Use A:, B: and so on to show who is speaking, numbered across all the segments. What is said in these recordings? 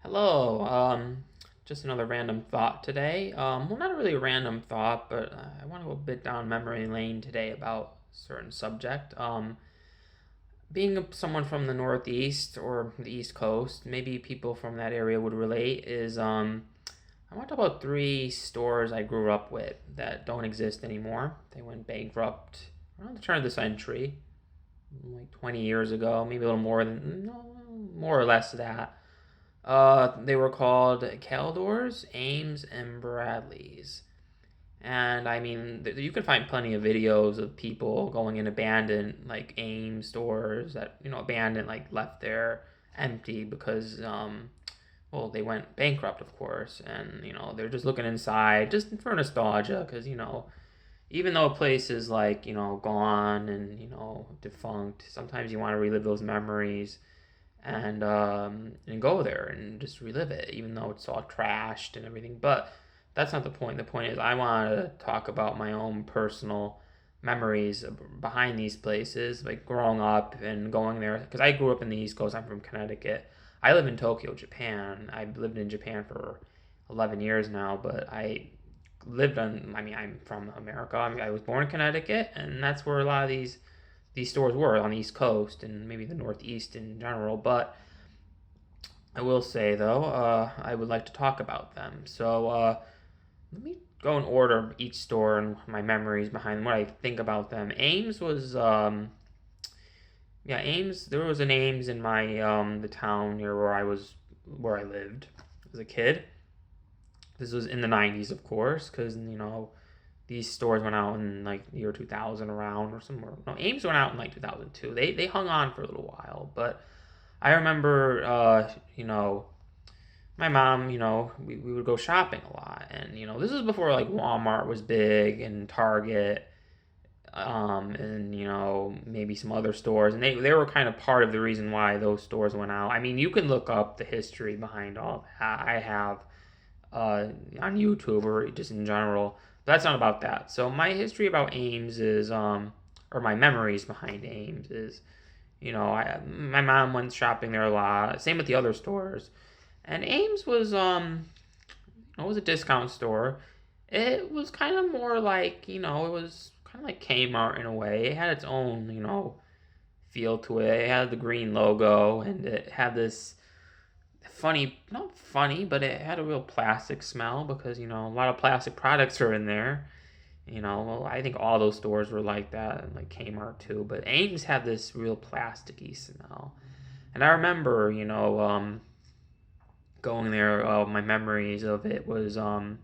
A: Hello. Just another random thought today. Well, not really a random thought, but I want to go a bit down memory lane today about a certain subject. Being someone from the Northeast or the East Coast, maybe people from that area would relate. I want to talk about three stores I grew up with that don't exist anymore. They went bankrupt around the turn of the century, like 20 years ago, maybe a little more than, no, more or less that. They were called Caldors, Ames, and Bradlees. And I mean, you can find plenty of videos of people going in abandoned, like Ames stores that, abandoned, like left there empty because, well, they went bankrupt, of course. And, they're just looking inside just for nostalgia because, even though a place is like, gone and, defunct, sometimes you want to relive those memories and go there and just relive it, even though it's all trashed and everything. But that's not the point. The point is I want to talk about my own personal memories behind these places, like growing up and going there. Because I grew up in the East Coast. I'm from Connecticut. I live in Tokyo, Japan. I've lived in Japan for 11 years now, but I'm from America. I was born in Connecticut, and that's where a lot of these stores were on the East Coast and maybe the Northeast in general. But I will say though, I would like to talk about them. So let me go in order each store and my memories behind what I think about them. Ames was yeah, Ames. There was an Ames in my the town near where I lived as a kid. This was in the '90s, of course, because these stores went out in like the year 2000 around or somewhere. No, Ames went out in like 2002. They hung on for a little while, but I remember, my mom, we would go shopping a lot, and this was before like Walmart was big and Target, and maybe some other stores, and they were kind of part of the reason why those stores went out. I mean, you can look up the history behind all that. I have on YouTube or just in general. But that's not about that. So my history about Ames is, or my memories behind Ames is, my mom went shopping there a lot. Same with the other stores, and Ames was it was a discount store. It was kind of more like it was kind of like Kmart in a way. It had its own feel to it. It had the green logo, and it had this funny, not funny, but it had a real plastic smell because a lot of plastic products are in there. Well, I think all those stores were like that, and like Kmart too. But Ames had this real plasticky smell, and I remember, going there. My memories of it was one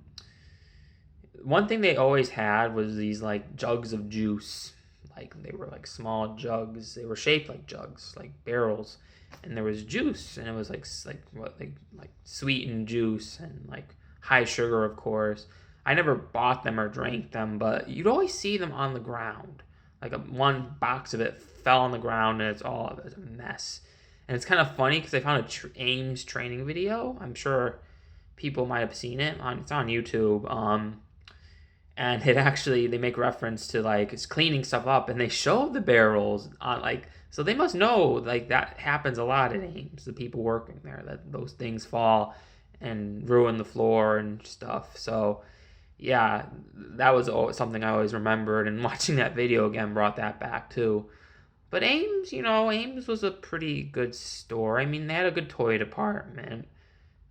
A: thing they always had was these like jugs of juice. Like they were like small jugs. They were shaped like jugs, like barrels, and there was juice, and it was like sweetened juice and like high sugar, of course. I never bought them or drank them, but you'd always see them on the ground. Like one box of it fell on the ground, and it's a mess. And it's kind of funny because I found Ames training video. I'm sure people might have seen it. It's on YouTube. And it actually they make reference to like it's cleaning stuff up, and they show the barrels on like so they must know like that happens a lot at Ames. The people working there that those things fall and ruin the floor and stuff. So yeah, that was something I always remembered, and watching that video again brought that back too. But Ames, Ames was a pretty good store. I mean, they had a good toy department,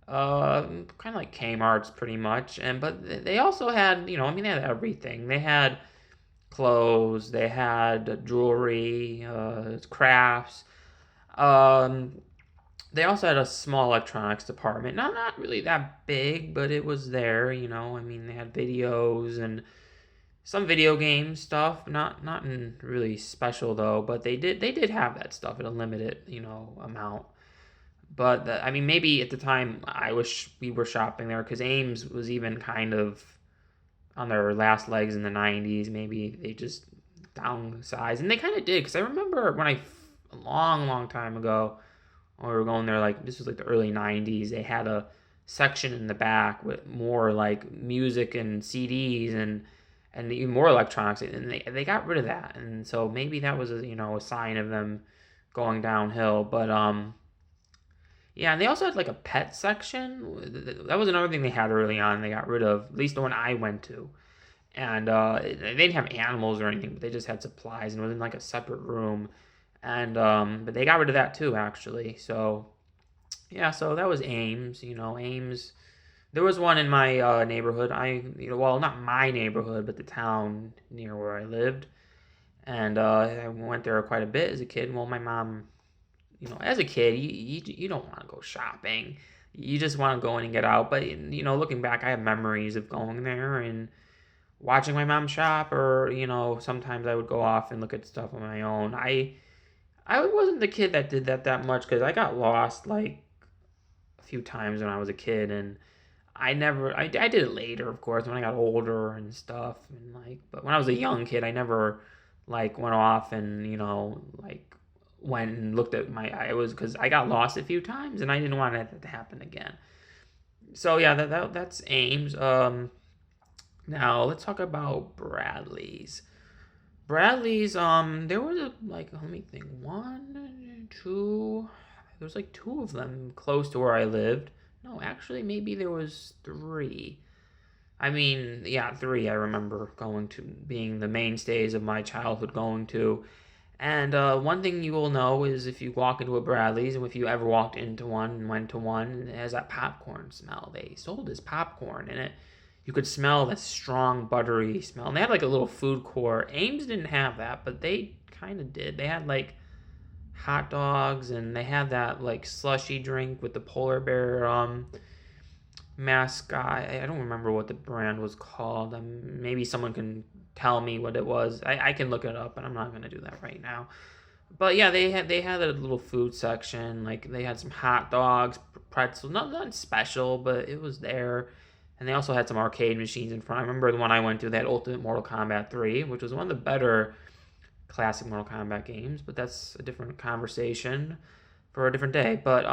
A: kind of like Kmart's pretty much, but they also had, they had everything. They had clothes, they had jewelry, crafts. Um, they also had a small electronics department. Not really that big, but it was there. I mean, they had videos and some video game stuff, not in really special though, but they did have that stuff at a limited, amount. But I mean, maybe at the time I wish we were shopping there because Ames was even kind of on their last legs in the '90s. Maybe they just downsized, and they kind of did because I remember a long, long time ago when we were going there. Like this was like the early '90s. They had a section in the back with more like music and CDs and even more electronics, and they got rid of that, and so maybe that was a sign of them going downhill. But Yeah, and they also had like a pet section. That was another thing they had early on. They got rid of, at least the one I went to. And they didn't have animals or anything, but they just had supplies, and it was in like a separate room. And but they got rid of that too, actually. So yeah, so that was Ames. Ames. There was one in my neighborhood. Well, not my neighborhood, but the town near where I lived. And I went there quite a bit as a kid. Well, my mom, as a kid, you don't want to go shopping. You just want to go in and get out. But looking back, I have memories of going there and watching my mom shop, or sometimes I would go off and look at stuff on my own. I wasn't the kid that did that much, because I got lost like a few times when I was a kid, and I did it later, of course, when I got older and stuff, and but when I was a young kid, I never like went off and like went and looked at I was, because I got lost a few times and I didn't want that to happen again. So yeah, that's Ames. Now let's talk about Bradlees. Bradlees, there was let me think, one, two, there was like two of them close to where I lived. No, actually, maybe there was three. I mean, yeah, three I remember going to, being the mainstays of my childhood going to. And one thing you will know is, if you walk into a Bradley's, and if you ever walked into one and went to one, it has that popcorn smell. They sold this popcorn, and you could smell that strong, buttery smell. And they had like a little food court. Ames didn't have that, but they kind of did. They had like hot dogs, and they had that like slushy drink with the polar bear mascot. I don't remember what the brand was called. Maybe someone can tell me what it was. I can look it up, but I'm not gonna do that right now. But yeah, they had a little food section. Like, they had some hot dogs, pretzels, not special, but it was there. And they also had some arcade machines in front. I remember the one I went to, they had Ultimate Mortal Kombat 3, which was one of the better classic Mortal Kombat games, but that's a different conversation for a different day. But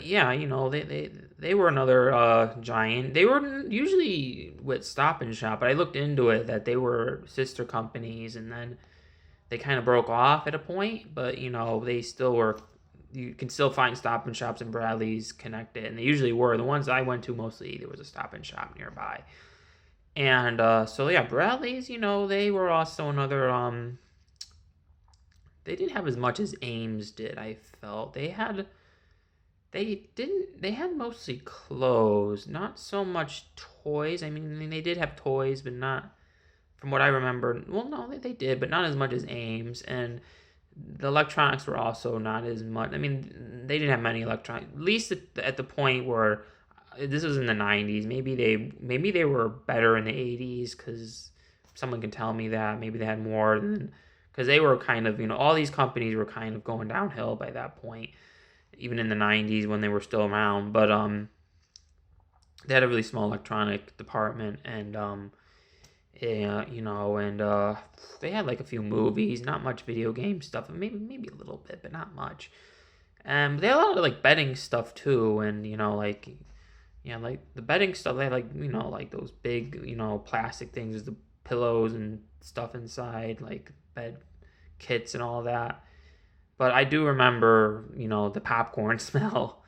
A: yeah, they were another giant. They were usually with Stop and Shop, but I looked into it that they were sister companies, and then they kind of broke off at a point. But they still were. You can still find Stop and Shops and Bradlees connected, and they usually were. The ones I went to, mostly there was a Stop and Shop nearby. And so yeah, Bradlees, they were also another. They didn't have as much as Ames did. I felt they had mostly clothes, not so much toys. I mean, they did have toys, but not, from what I remember. Well, no, they did, but not as much as Ames. And the electronics were also not as much. I mean, they didn't have many electronics, at least at the point where this was in the 90s. Maybe they were better in the 80s, because someone can tell me that. Maybe they had more than, because they were kind of, all these companies were kind of going downhill by that point, even in the 90s when they were still around. But they had a really small electronic department, and yeah, and they had like a few movies, not much video game stuff, maybe a little bit, but not much. They had a lot of like betting stuff too, and like, yeah, like the betting stuff. They had like, like those big, plastic things, the pillows and stuff inside, like bed kits and all that. But I do remember, the popcorn smell,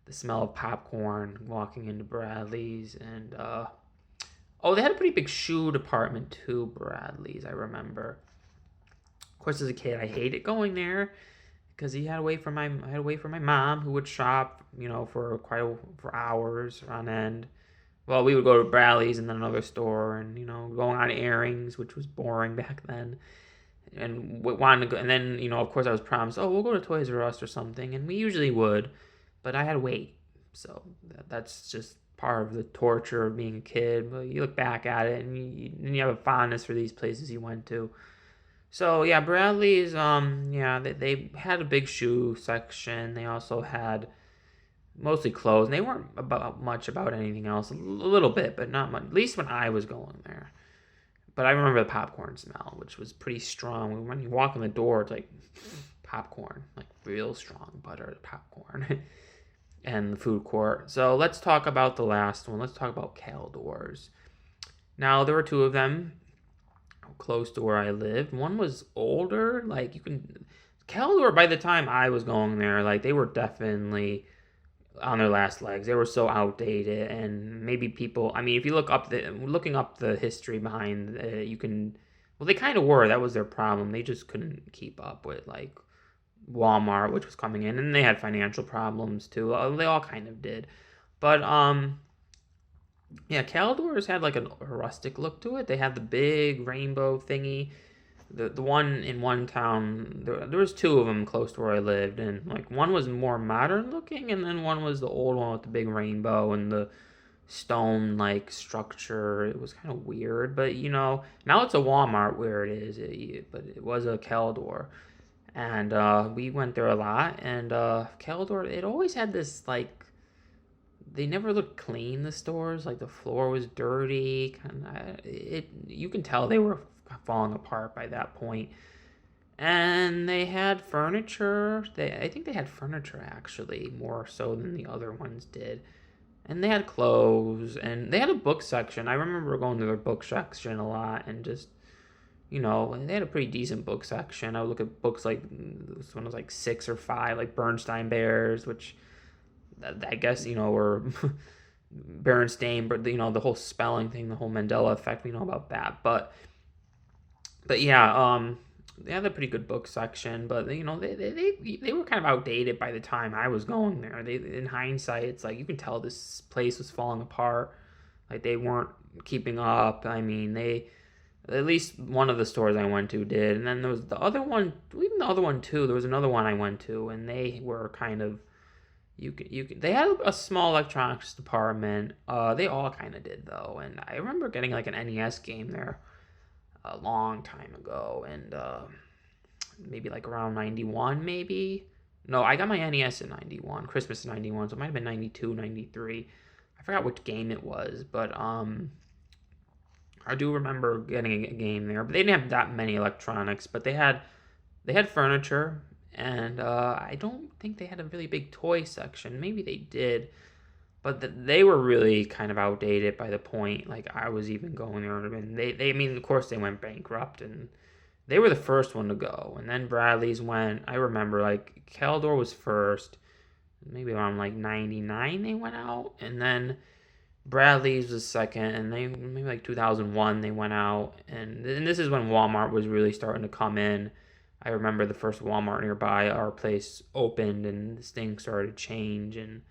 A: the smell of popcorn walking into Bradley's. And oh, they had a pretty big shoe department too, Bradley's, I remember. Of course, as a kid, I hated going there, because I had to wait for my mom, who would shop, for hours on end. Well, we would go to Bradley's and then another store, and going on airings, which was boring back then. And wanted to go, and then of course I was promised, oh, we'll go to Toys R Us or something, and we usually would, but I had to wait. So that's just part of the torture of being a kid. But you look back at it, and you have a fondness for these places you went to. So yeah, Bradley's, yeah, they had a big shoe section. They also had mostly clothes, and they weren't much about anything else. A little bit, but not much. At least when I was going there. But I remember the popcorn smell, which was pretty strong. When you walk in the door, it's like popcorn, like real strong buttered popcorn. And the food court. So let's talk about the last one. Let's talk about Caldors. Now, there were two of them close to where I lived. One was older, like Caldor, by the time I was going there, like they were definitely on their last legs. They were so outdated, and maybe people. I mean, if you looking up the history behind, you can. Well, they kind of were. That was their problem. They just couldn't keep up with like Walmart, which was coming in, and they had financial problems too. They all kind of did, but yeah, Caldors had like a rustic look to it. They had the big rainbow thingy. The one in one town, there was two of them close to where I lived, and like one was more modern looking, and then one was the old one with the big rainbow and the stone like structure. It was kind of weird, but now it's a Walmart where it is. But it was a Caldor, and we went there a lot. And Caldor, it always had this like they never looked clean. The stores, like the floor was dirty. Kind of you can tell they were falling apart by that point. And they had furniture. I think they had furniture actually more so than the other ones did. And they had clothes, and they had a book section. I remember going to their book section a lot, and just they had a pretty decent book section. I would look at books like this one was like 6 or 5, like Bernstein Bears, which I guess were Berenstain, but the whole spelling thing, the whole Mandela effect, we know about that. But yeah, they had a pretty good book section, but they were kind of outdated by the time I was going there. In hindsight, it's like you can tell this place was falling apart. Like they weren't keeping up. I mean, at least one of the stores I went to did, and then there was the other one, even the other one too. There was another one I went to, and they were kind of they had a small electronics department. They all kind of did though, and I remember getting like an NES game there a long time ago, and maybe like around 91 maybe. No, I got my NES in 91, Christmas in 91, so it might have been 92, 93. I forgot which game it was, but I do remember getting a game there. But they didn't have that many electronics, but they had furniture, and I don't think they had a really big toy section. Maybe they did, but they were really kind of outdated by the point like I was even going there. And I mean, of course, they went bankrupt, and they were the first one to go. And then Bradlees went. I remember like Caldor was first, maybe around like 99 they went out, and then Bradlees was second, and they maybe like 2001 they went out, and this is when Walmart was really starting to come in. I remember the first Walmart nearby our place opened, and this thing started to change, and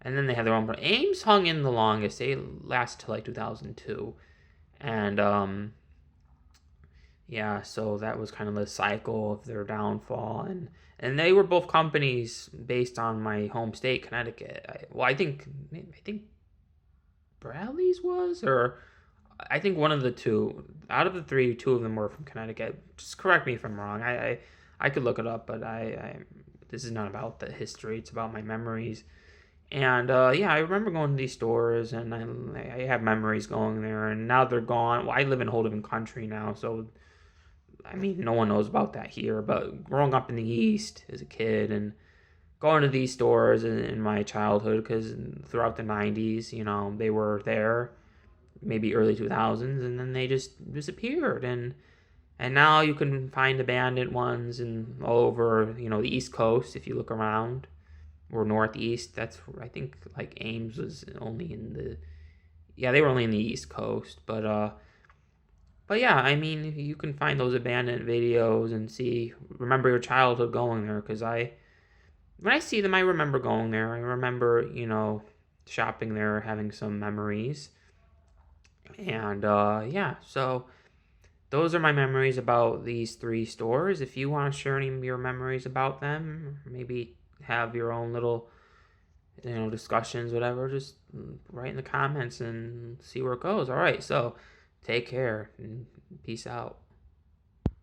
A: then they had their own. But Ames hung in the longest. They lasted till like 2002, and yeah, so that was kind of the cycle of their downfall, and they were both companies based on my home state, Connecticut. I think Bradley's was, or I think one of the two out of the three, two of them were from Connecticut. Just correct me if I'm wrong. I could look it up, but I this is not about the history. It's about my memories. And yeah, I remember going to these stores, and I have memories going there. And now they're gone. Well, I live in a whole different country now, so I mean, no one knows about that here. But growing up in the East as a kid and going to these stores in my childhood, because throughout the 90s, they were there, maybe early 2000s, and then they just disappeared. And now you can find abandoned ones all over, the East Coast if you look around, or Northeast. I think like Ames was only they were only in the East Coast, but yeah, I mean, you can find those abandoned videos and remember your childhood going there, because when I see them, I remember going there. I remember, shopping there, having some memories. And yeah, so those are my memories about these 3 stores. If you want to share any of your memories about them, maybe have your own little, discussions, whatever, just write in the comments and see where it goes. All right, so take care and peace out.